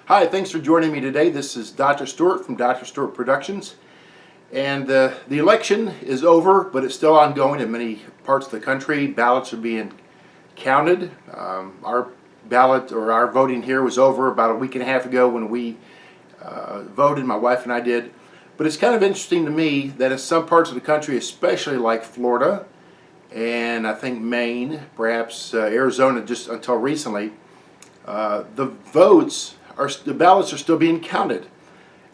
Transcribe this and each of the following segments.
Hi, thanks for joining me today. This is Dr. Stewart from Dr. Stewart Productions. And the election is over, but it's still ongoing in many parts of the country. Ballots are being counted. Our ballot, or our voting here, was over about a week and a half ago when we voted, my wife and I did. But it's kind of interesting to me that in some parts of the country, especially like Florida and I think Maine, perhaps Arizona just until recently, the ballots are still being counted.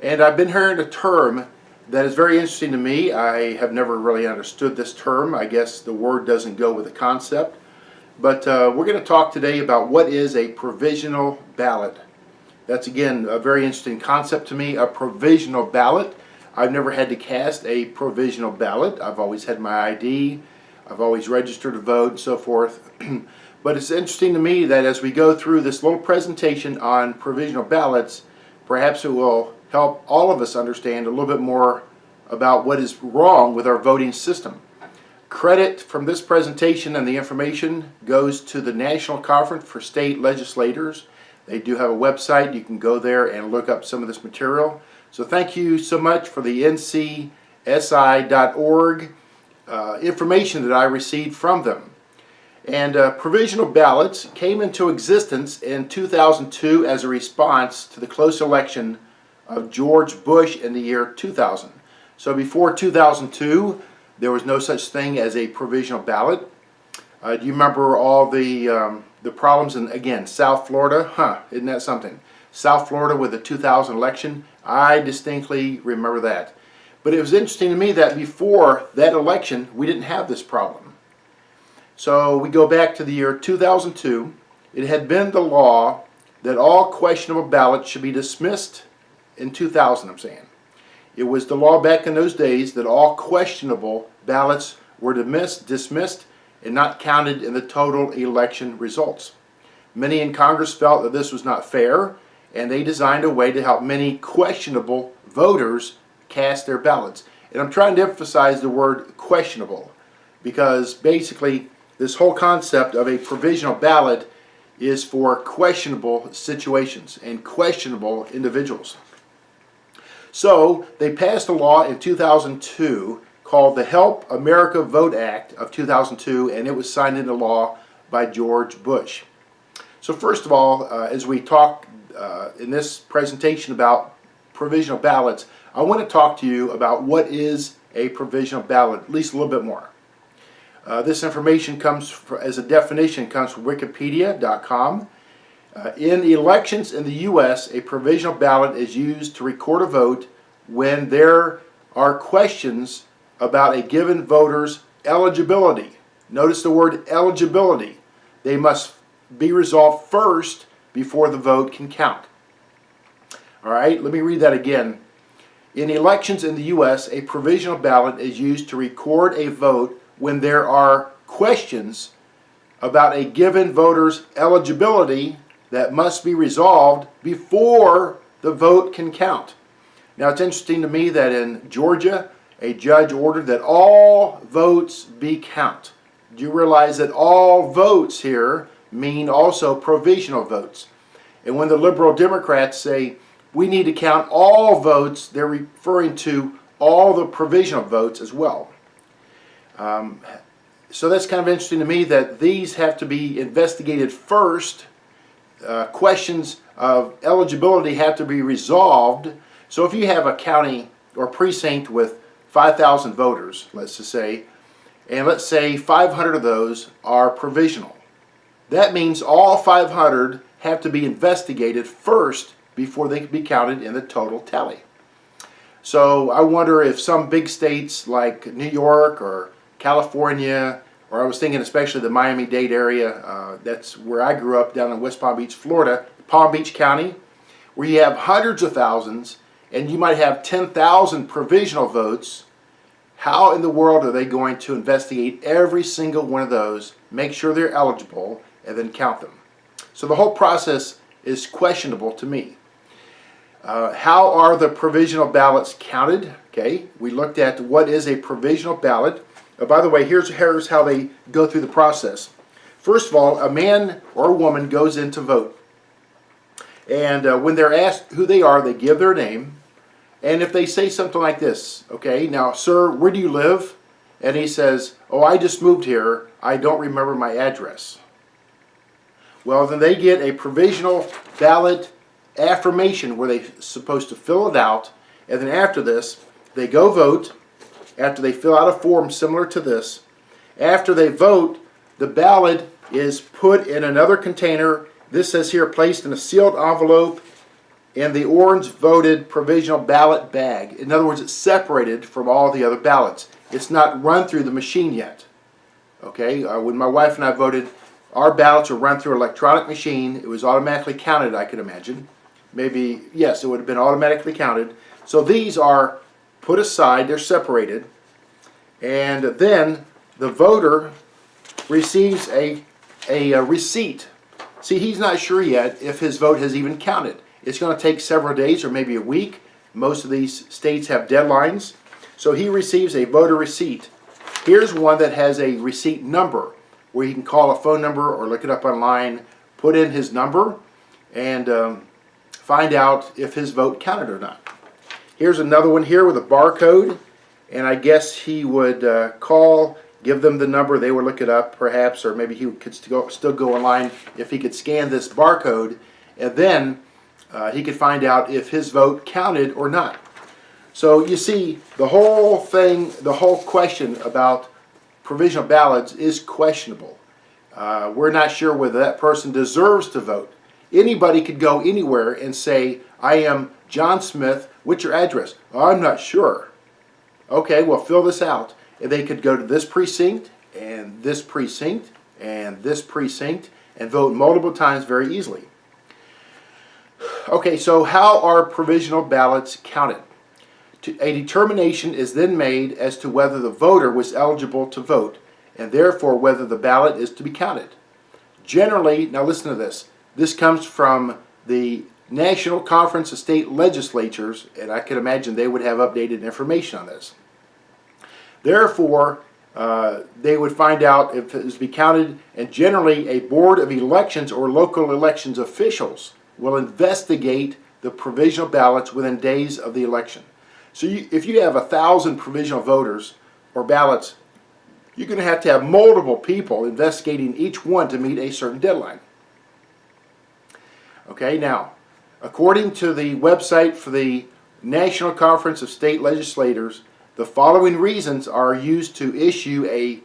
And I've been hearing a term that is very interesting to me. I have never really understood this term. I guess the word doesn't go with the concept. But we're going to talk today about what is a provisional ballot. That's, again, a very interesting concept to me, a provisional ballot. I've never had to cast a provisional ballot. I've always had my ID. I've always registered to vote and so forth. But it's interesting to me that as we go through this little presentation on provisional ballots, perhaps it will help all of us understand a little bit more about what is wrong with our voting system. Credit from this presentation and the information goes to the National Conference for State Legislators. They do have a website. You can go there and look up some of this material. So thank you so much for the ncsi.org information that I received from them. And provisional ballots came into existence in 2002 as a response to the close election of George Bush in the year 2000. So before 2002, there was no such thing as a provisional ballot. Do you remember all the problems in, again, South Florida? Isn't that something? South Florida with the 2000 election, I distinctly remember that. But it was interesting to me that before that election, we didn't have this problem. So we go back to the year 2002. It had been the law that all questionable ballots should be dismissed in 2000, I'm saying. It was the law back in those days that all questionable ballots were dismissed and not counted in the total election results. Many in Congress felt that this was not fair, and they designed a way to help many questionable voters cast their ballots. And I'm trying to emphasize the word questionable, because basically this whole concept of a provisional ballot is for questionable situations and questionable individuals. So they passed a law in 2002 called the Help America Vote Act of 2002, and it was signed into law by George Bush. So first of all, as we talk in this presentation about provisional ballots, I want to talk to you about what is a provisional ballot, at least a little bit more. This information as a definition comes from Wikipedia.com. In elections in the U.S., a provisional ballot is used to record a vote when there are questions about a given voter's eligibility. Notice the word eligibility. They must be resolved first before the vote can count. All right, let me read that again. In elections in the U.S., a provisional ballot is used to record a vote when there are questions about a given voter's eligibility that must be resolved before the vote can count. Now, it's interesting to me that in Georgia, a judge ordered that all votes be counted. Do you realize that all votes here mean also provisional votes? And when the liberal Democrats say we need to count all votes, they're referring to all the provisional votes as well. So that's kind of interesting to me that these have to be investigated first. Questions of eligibility have to be resolved. So if you have a county or precinct with 5,000 voters, let's just say, and let's say 500 of those are provisional, that means all 500 have to be investigated first before they can be counted in the total tally. So I wonder if some big states like New York or California, or I was thinking especially the Miami-Dade area, that's where I grew up, down in West Palm Beach, Florida, Palm Beach County, where you have hundreds of thousands and you might have 10,000 provisional votes. How in the world are they going to investigate every single one of those, make sure they're eligible, and then count them? So the whole process is questionable to me. How are the provisional ballots counted? Okay, we looked at what is a provisional ballot. By the way, here's how they go through the process. First of all, a man or a woman goes in to vote. And when they're asked who they are, they give their name. And if they say something like this, okay, now, sir, where do you live? And he says, oh, I just moved here. I don't remember my address. Well, then they get a provisional ballot affirmation where they're supposed to fill it out. And then after this, they go vote. After they fill out a form similar to this, after they vote, the ballot is put in another container. This says here, placed in a sealed envelope in the orange voted provisional ballot bag. In other words, it's separated from all the other ballots. It's not run through the machine yet. Okay, when my wife and I voted, our ballots were run through an electronic machine. It was automatically counted, I could imagine. Maybe, yes, it would have been automatically counted. So these are put aside, they're separated, and then the voter receives a receipt. See, he's not sure yet if his vote has even counted. It's going to take several days or maybe a week. Most of these states have deadlines. So he receives a voter receipt. Here's one that has a receipt number where he can call a phone number or look it up online, put in his number, and find out if his vote counted or not. Here's another one here with a barcode, and I guess he would call, give them the number, they would look it up perhaps, or maybe he could still go online if he could scan this barcode, and then he could find out if his vote counted or not. So you see, the whole thing, the whole question about provisional ballots is questionable. We're not sure whether that person deserves to vote. Anybody could go anywhere and say, I am John Smith, what's your address? Oh, I'm not sure. Okay, well, fill this out. And they could go to this precinct, and this precinct, and this precinct, and vote multiple times very easily. Okay, so how are provisional ballots counted? A determination is then made as to whether the voter was eligible to vote, and therefore whether the ballot is to be counted. Generally, now listen to this, this comes from the National Conference of State Legislatures, and I can imagine they would have updated information on this. Therefore, they would find out if it was to be counted, and generally a board of elections or local elections officials will investigate the provisional ballots within days of the election. So if you have 1,000 provisional voters or ballots, you're going to have multiple people investigating each one to meet a certain deadline. Okay, now, according to the website for the National Conference of State Legislators, the following reasons are used to issue a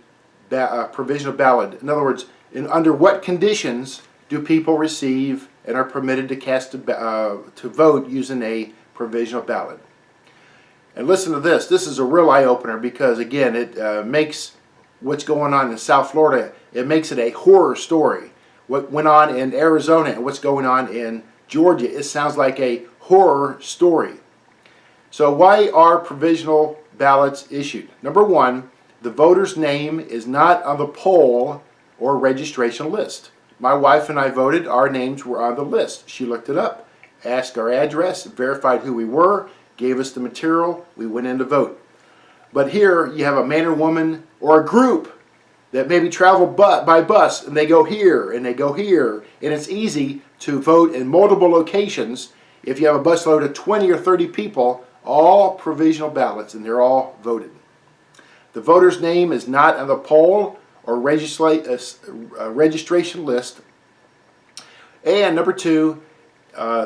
provisional ballot. In other words, under what conditions do people receive and are permitted to vote using a provisional ballot? And listen to this. This is a real eye-opener because, again, it makes what's going on in South Florida, it makes it a horror story. What went on in Arizona and what's going on in Georgia, it sounds like a horror story. So why are provisional ballots issued? Number one, the voter's name is not on the poll or registration list. My wife and I voted, our names were on the list. She looked it up, asked our address, verified who we were, gave us the material, we went in to vote. But here you have a man or woman or a group that maybe travel by bus, and they go here and they go here, and it's easy to vote in multiple locations. If you have a bus load of 20 or 30 people, all provisional ballots, and they're all voted. The voter's name is not on the poll or registration list. And number two,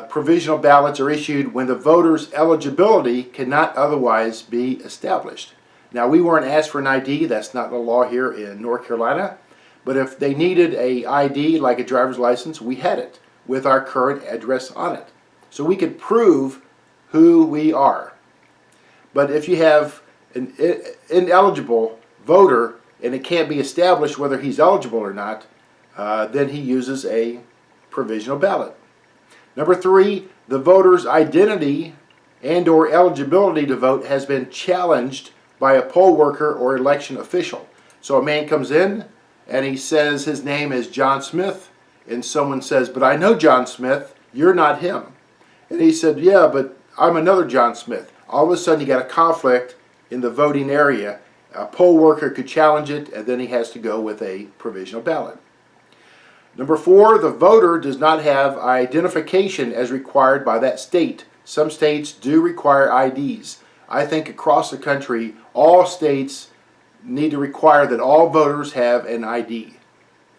provisional ballots are issued when the voter's eligibility cannot otherwise be established. Now, we weren't asked for an ID. That's not the law here in North Carolina. But if they needed a ID like a driver's license, we had it with our current address on it. So we could prove who we are. But if you have an ineligible voter and it can't be established whether he's eligible or not, then he uses a provisional ballot. Number three, the voter's identity and or eligibility to vote has been challenged by a poll worker or election official. So a man comes in and he says his name is John Smith, and someone says, but I know John Smith, you're not him. And he said, yeah, but I'm another John Smith. All of a sudden you got a conflict in the voting area. A poll worker could challenge it, and then he has to go with a provisional ballot. Number 4, the voter does not have identification as required by that state. Some states do require IDs. I think across the country, all states need to require that all voters have an ID.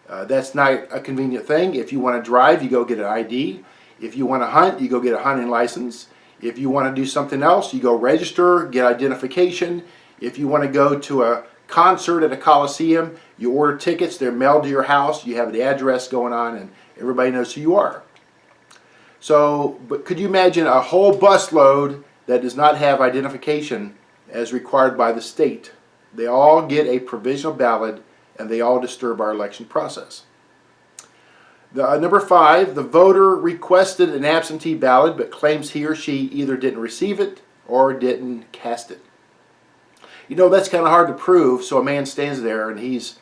That's not a convenient thing. If you want to drive, you go get an ID. If you want to hunt, you go get a hunting license. If you want to do something else, you go register, get identification. If you want to go to a concert at a coliseum, you order tickets, they're mailed to your house, you have the address going on, and everybody knows who you are. So, but could you imagine a whole busload that does not have identification as required by the state? They all get a provisional ballot, and they all disturb our election process. Number 5, the voter requested an absentee ballot but claims he or she either didn't receive it or didn't cast it. You know, that's kind of hard to prove, so a man stands there and he's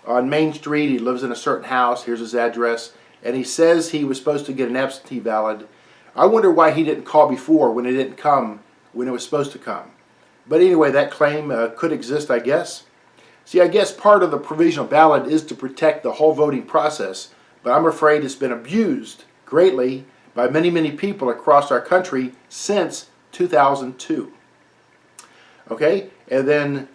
on Main Street, he lives in a certain house, here's his address, and he says he was supposed to get an absentee ballot. I wonder why he didn't call before when it didn't come when it was supposed to come. But anyway, that claim could exist, I guess. See, I guess part of the provisional ballot is to protect the whole voting process, but I'm afraid it's been abused greatly by many, many people across our country since 2002. Okay, and then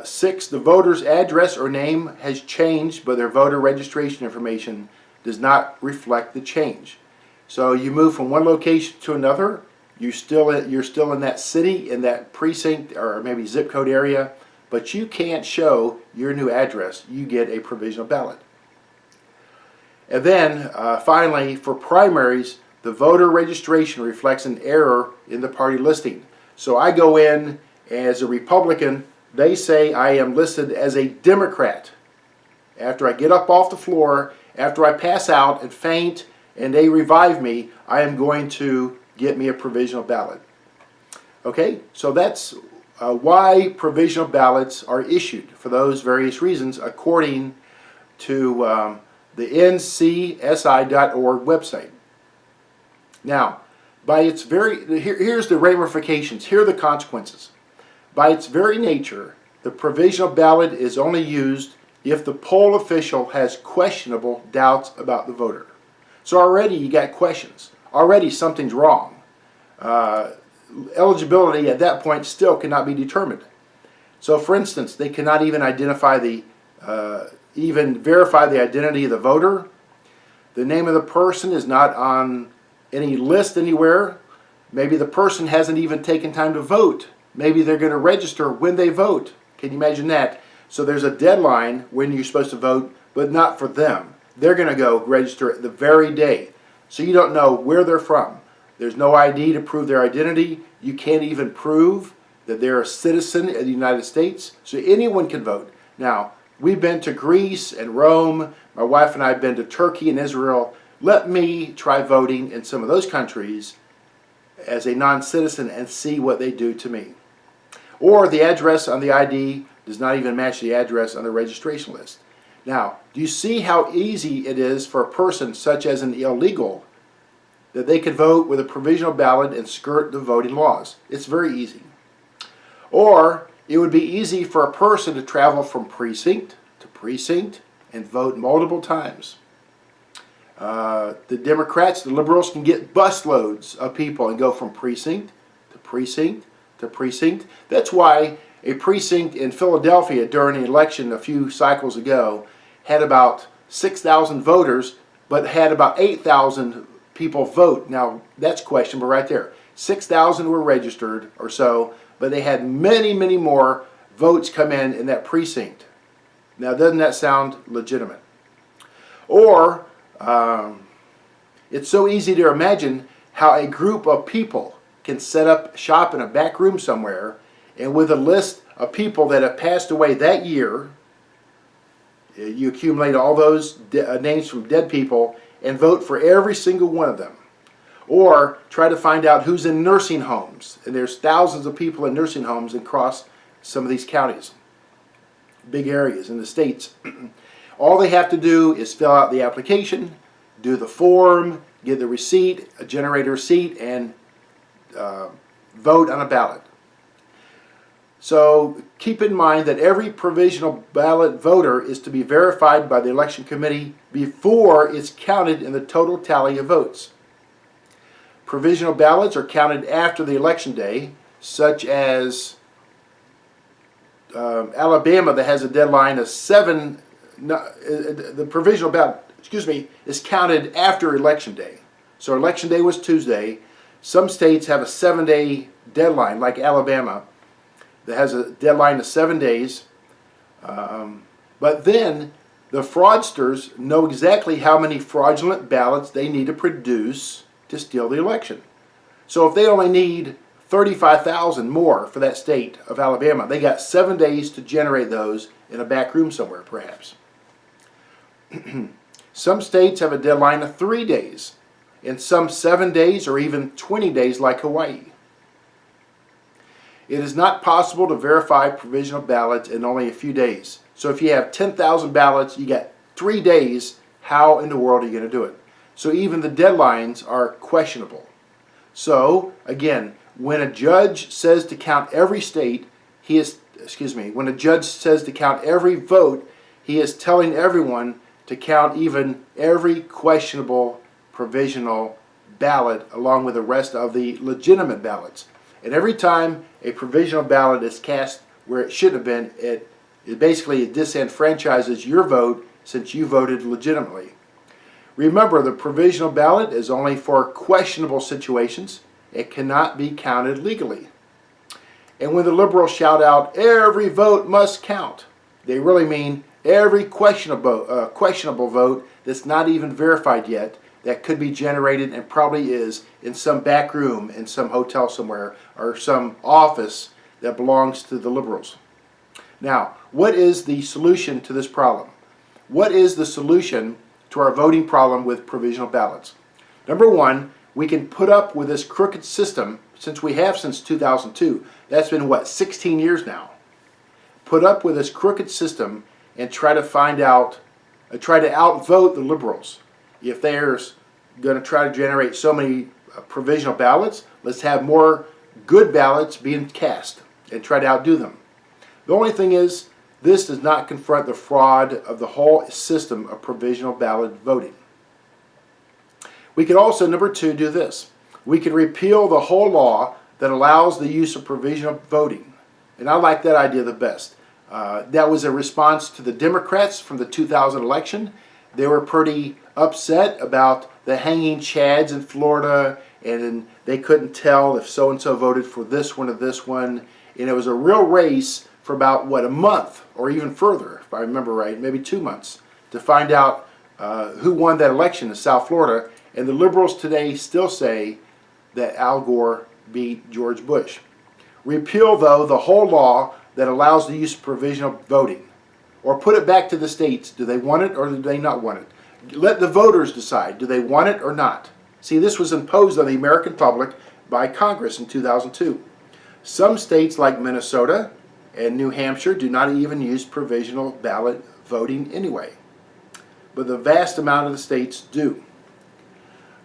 6, the voter's address or name has changed, but their voter registration information does not reflect the change. So you move from one location to another, you're still in that city, in that precinct, or maybe zip code area, but you can't show your new address. You get a provisional ballot. And then, finally, for primaries, the voter registration reflects an error in the party listing. So I go in as a Republican, they say I am listed as a Democrat. After I get up off the floor, after I pass out and faint, and they revive me, I am going to get me a provisional ballot. Okay, so that's why provisional ballots are issued, for those various reasons, according to the ncsi.org website. Now, here's the ramifications, here are the consequences. By its very nature, the provisional ballot is only used if the poll official has questionable doubts about the voter. So already you got questions. Already something's wrong. Eligibility at that point still cannot be determined. So for instance, they cannot even verify the identity of the voter. The name of the person is not on any list anywhere. Maybe the person hasn't even taken time to vote. Maybe they're going to register when they vote. Can you imagine that? So there's a deadline when you're supposed to vote, but not for them. They're going to go register the very day. So you don't know where they're from. There's no ID to prove their identity. You can't even prove that they're a citizen of the United States. So anyone can vote. Now, we've been to Greece and Rome. My wife and I have been to Turkey and Israel. Let me try voting in some of those countries as a non-citizen and see what they do to me. Or the address on the ID does not even match the address on the registration list. Now, do you see how easy it is for a person such as an illegal that they could vote with a provisional ballot and skirt the voting laws? It's very easy. Or it would be easy for a person to travel from precinct to precinct and vote multiple times. The Democrats, the liberals, can get busloads of people and go from precinct to precinct to precinct. That's why a precinct in Philadelphia during an election a few cycles ago had about 6,000 voters, but had about 8,000 people vote. Now, that's questionable right there. 6,000 were registered or so, but they had many, many more votes come in that precinct. Now, doesn't that sound legitimate? Or, it's so easy to imagine how a group of people can set up shop in a back room somewhere, and with a list of people that have passed away that year, you accumulate all those names from dead people and vote for every single one of them. Or try to find out who's in nursing homes. And there's thousands of people in nursing homes across some of these counties, big areas in the states. All they have to do is fill out the application, do the form, get the receipt, generate a receipt, and vote on a ballot. So keep in mind that every provisional ballot voter is to be verified by the election committee before it's counted in the total tally of votes. Provisional ballots are counted after the election day, such as Alabama, that has a deadline of the provisional ballot, is counted after election day. So election day was Tuesday. Some states have a 7-day deadline, like Alabama, that has a deadline of 7 days. But then the fraudsters know exactly how many fraudulent ballots they need to produce to steal the election. So if they only need 35,000 more for that state of Alabama, they got 7 days to generate those in a back room somewhere, perhaps. Some states have a deadline of 3 days, and some 7 days or even 20 days like Hawaii. It is not possible to verify provisional ballots in only a few days. So if you have 10,000 ballots, you got 3 days. How in the world are you going to do it? So even the deadlines are questionable. So again, when a judge says to count every state, when a judge says to count every vote, he is telling everyone to count even every questionable provisional ballot along with the rest of the legitimate ballots. And every time a provisional ballot is cast where it shouldn't have been, it basically disenfranchises your vote since you voted legitimately. Remember, the provisional ballot is only for questionable situations. It cannot be counted legally. And when the liberals shout out, every vote must count, they really mean every questionable vote that's not even verified yet, that could be generated and probably is in some back room in some hotel somewhere or some office that belongs to the liberals. Now, what is the solution to this problem? What is the solution to our voting problem with provisional ballots? Number one, we can put up with this crooked system since 2002. That's been, 16 years now. Put up with this crooked system and try to outvote the liberals. If they're going to try to generate so many provisional ballots, let's have more good ballots being cast and try to outdo them. The only thing is, this does not confront the fraud of the whole system of provisional ballot voting. We could also, number two, do this. We could repeal the whole law that allows the use of provisional voting. And I like that idea the best. That was a response to the Democrats from the 2000 election. They were pretty upset about the hanging chads in Florida, and they couldn't tell if so-and-so voted for this one or this one. And it was a real race for about, a month or even further, if I remember right, maybe 2 months, to find out who won that election in South Florida. And the liberals today still say that Al Gore beat George Bush. Repeal, though, the whole law that allows the use of provisional voting. Or put it back to the states. Do they want it or do they not want it? Let the voters decide. Do they want it or not? See, this was imposed on the American public by Congress in 2002. Some states like Minnesota and New Hampshire do not even use provisional ballot voting anyway. But the vast amount of the states do.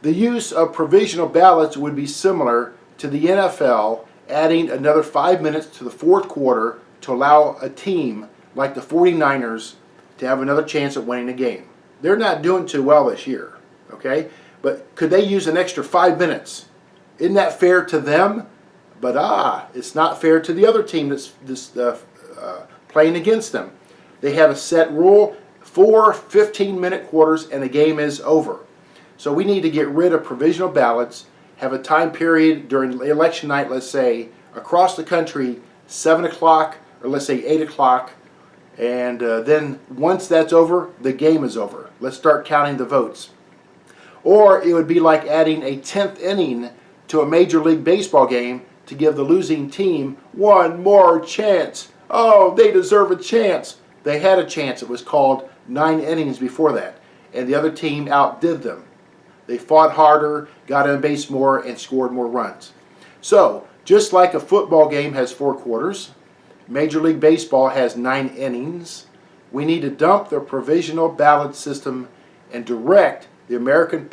The use of provisional ballots would be similar to the NFL adding another 5 minutes to the fourth quarter to allow a team like the 49ers to have another chance at winning a game. They're not doing too well this year, okay? But could they use an extra 5 minutes? Isn't that fair to them? But it's not fair to the other team that's playing against them. They have a set rule, 4 15-minute quarters, and the game is over. So we need to get rid of provisional ballots, have a time period during election night, let's say, across the country, 7 o'clock, or let's say 8 o'clock, and then once that's over, the game is over. Let's start counting the votes. Or it would be like adding a 10th inning to a Major League Baseball game to give the losing team one more chance. Oh, they deserve a chance. They had a chance. It was called 9 innings before that, and the other team outdid them. They fought harder, got on base more, and scored more runs. So, just like a football game has 4 quarters, Major League Baseball has 9 innings. We need to dump the provisional ballot system and direct the American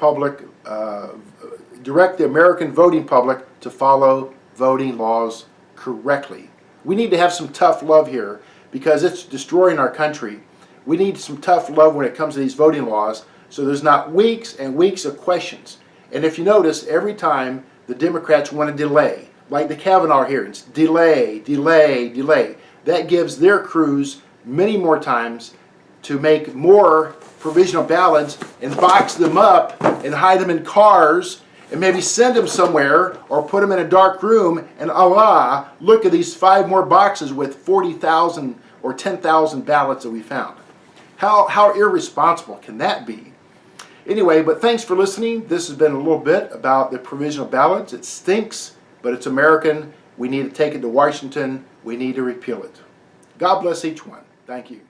voting public to follow voting laws correctly. We need to have some tough love here because it's destroying our country. We need some tough love when it comes to these voting laws, so there's not weeks and weeks of questions. And if you notice, every time the Democrats want to delay, like the Kavanaugh hearings, delay, delay, delay, that gives their crews many more times to make more provisional ballots and box them up and hide them in cars and maybe send them somewhere or put them in a dark room and Allah, look at these 5 more boxes with 40,000 or 10,000 ballots that we found. How irresponsible can that be? Anyway, but thanks for listening. This has been a little bit about the provisional ballots. It stinks, but it's American. We need to take it to Washington. We need to repeal it. God bless each one. Thank you.